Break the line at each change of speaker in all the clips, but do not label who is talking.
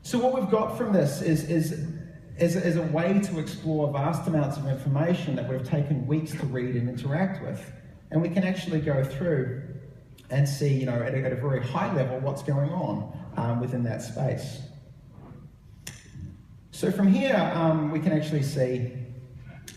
So what we've got from this is a way to explore vast amounts of information that would have taken weeks to read and interact with. And we can actually go through and see, at a very high level, what's going on within that space. So from here, we can actually see,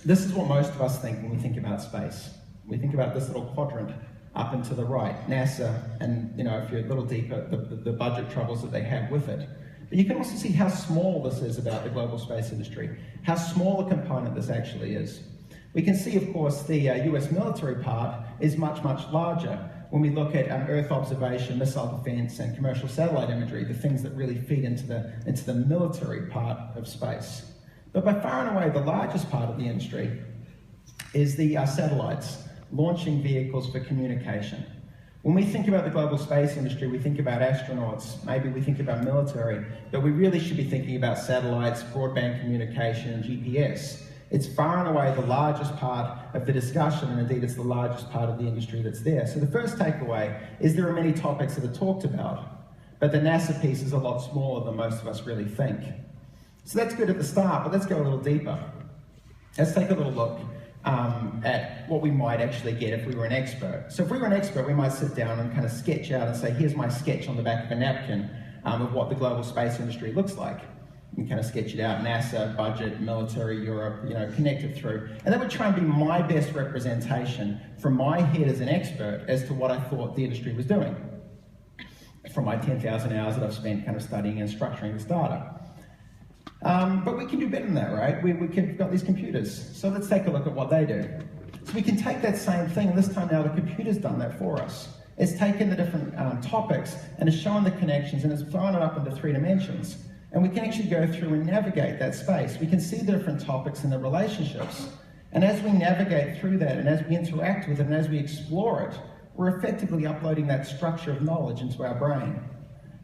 this is what most of us think when we think about space. We think about this little quadrant up and to the right, NASA, and if you're a little deeper, the budget troubles that they have with it. But you can also see how small this is about the global space industry, how small a component this actually is. We can see, of course, the US military part is much, much larger when we look at Earth observation, missile defense, and commercial satellite imagery, the things that really feed into the military part of space. But by far and away, the largest part of the industry is the satellites, launching vehicles for communication. When we think about the global space industry, we think about astronauts, maybe we think about military, but we really should be thinking about satellites, broadband communication, and GPS. It's far and away the largest part of the discussion, and indeed it's the largest part of the industry that's there. So the first takeaway is there are many topics that are talked about, but the NASA piece is a lot smaller than most of us really think. So that's good at the start, but let's go a little deeper. Let's take a little look at what we might actually get if we were an expert. So if we were an expert, we might sit down and kind of sketch out and say, here's my sketch on the back of a napkin of what the global space industry looks like. You can kind of sketch it out, NASA, budget, military, Europe, connect it through. And that would try and be my best representation from my head as an expert as to what I thought the industry was doing from my 10,000 hours that I've spent kind of studying and structuring this data. But we can do better than that, right? We've got these computers. So let's take a look at what they do. So we can take that same thing, and this time now the computer's done that for us. It's taken the different topics and it's shown the connections and it's thrown it up into 3 dimensions. And we can actually go through and navigate that space. We can see the different topics and the relationships. And as we navigate through that and as we interact with it and as we explore it, we're effectively uploading that structure of knowledge into our brain.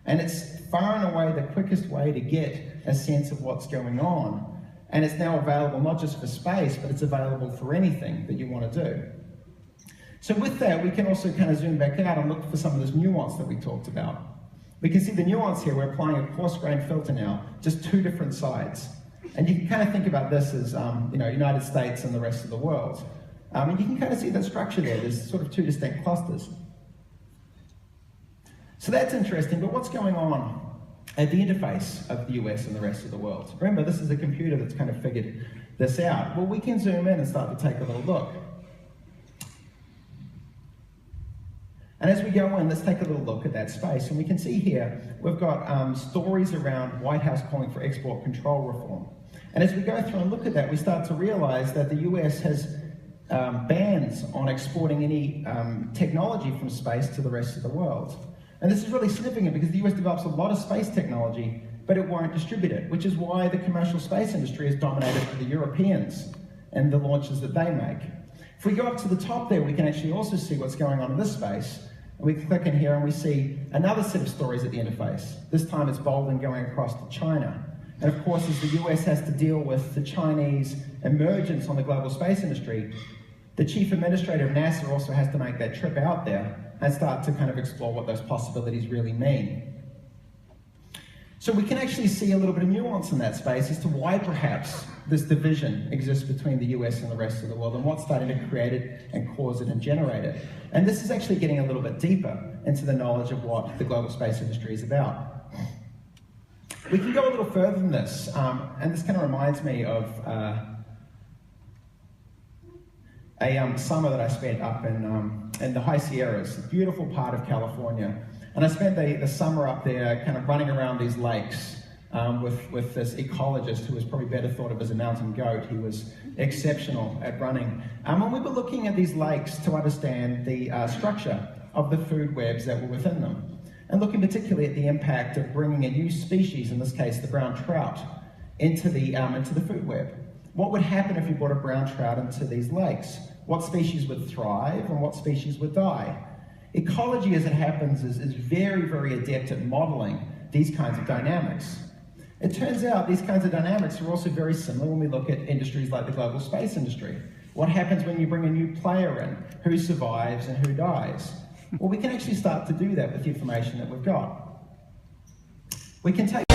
And it's far and away the quickest way to get a sense of what's going on. And it's now available not just for space, but it's available for anything that you want to do. So with that, we can also kind of zoom back out and look for some of this nuance that we talked about. We can see the nuance here. We're applying a coarse-grained filter now, just 2 different sides. And you can kind of think about this as United States and the rest of the world. And you can kind of see that structure there. There's sort of 2 distinct clusters. So that's interesting, but what's going on at the interface of the US and the rest of the world? Remember, this is a computer that's kind of figured this out. Well, we can zoom in and start to take a little look. And as we go in, let's take a little look at that space. And we can see here, we've got stories around White House calling for export control reform. And as we go through and look at that, we start to realize that the US has bans on exporting any technology from space to the rest of the world. And this is really significant because the US develops a lot of space technology, but it won't distribute it, which is why the commercial space industry is dominated by the Europeans and the launches that they make. If we go up to the top there, we can actually also see what's going on in this space. And we click in here and we see another set of stories at the interface. This time it's bold going across to China. And of course, as the US has to deal with the Chinese emergence on the global space industry, the chief administrator of NASA also has to make that trip out there and start to kind of explore what those possibilities really mean. So we can actually see a little bit of nuance in that space as to why perhaps this division exists between the US and the rest of the world and what's starting to create it and cause it and generate it. And this is actually getting a little bit deeper into the knowledge of what the global space industry is about. We can go a little further than this, and this kind of reminds me of a summer that I spent up in the High Sierras, a beautiful part of California. And I spent the summer up there kind of running around these lakes with this ecologist who was probably better thought of as a mountain goat. He was exceptional at running. And we were looking at these lakes to understand the structure of the food webs that were within them. And looking particularly at the impact of bringing a new species, in this case the brown trout, into the food web. What would happen if you brought a brown trout into these lakes? What species would thrive and what species would die? Ecology, as it happens, is very, very adept at modeling these kinds of dynamics. It turns out these kinds of dynamics are also very similar when we look at industries like the global space industry. What happens when you bring a new player in? Who survives and who dies? Well, we can actually start to do that with the information that we've got. We can take